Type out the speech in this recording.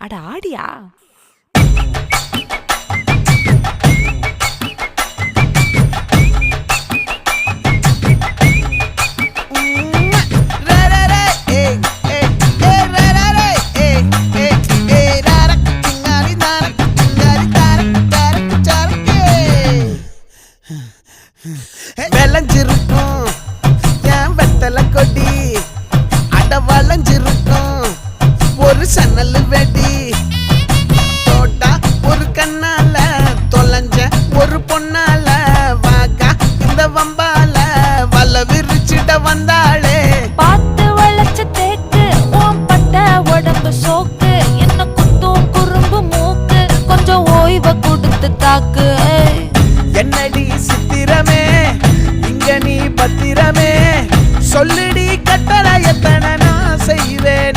அட ஆடியா? விளைஞ்சிருக்கும் என் வெத்தலை கொடி, அட வளைஞ்சிருக்கும் ஒரு சன்னல் வெடி. தோட்டா ஒரு கண்ணால தொலைஞ்ச ஒரு பொண்ணால வாக்கா இந்த வம்பால வல விரிச்சிட வந்தாளே. பார்த்து வளைச்ச தேக்கு ஓம் பட்ட உடம்பு சோக்கு, என்ன குத்தும் குறும்பு மூக்கு, கொஞ்சம் ஓய்வை கொடுத்து தாக்கு. என்னடி சித்திரமே இங்க நீ பத்திரமே, சொல்லுடி கட்டளை எத்தனை நான் செய்வேன்.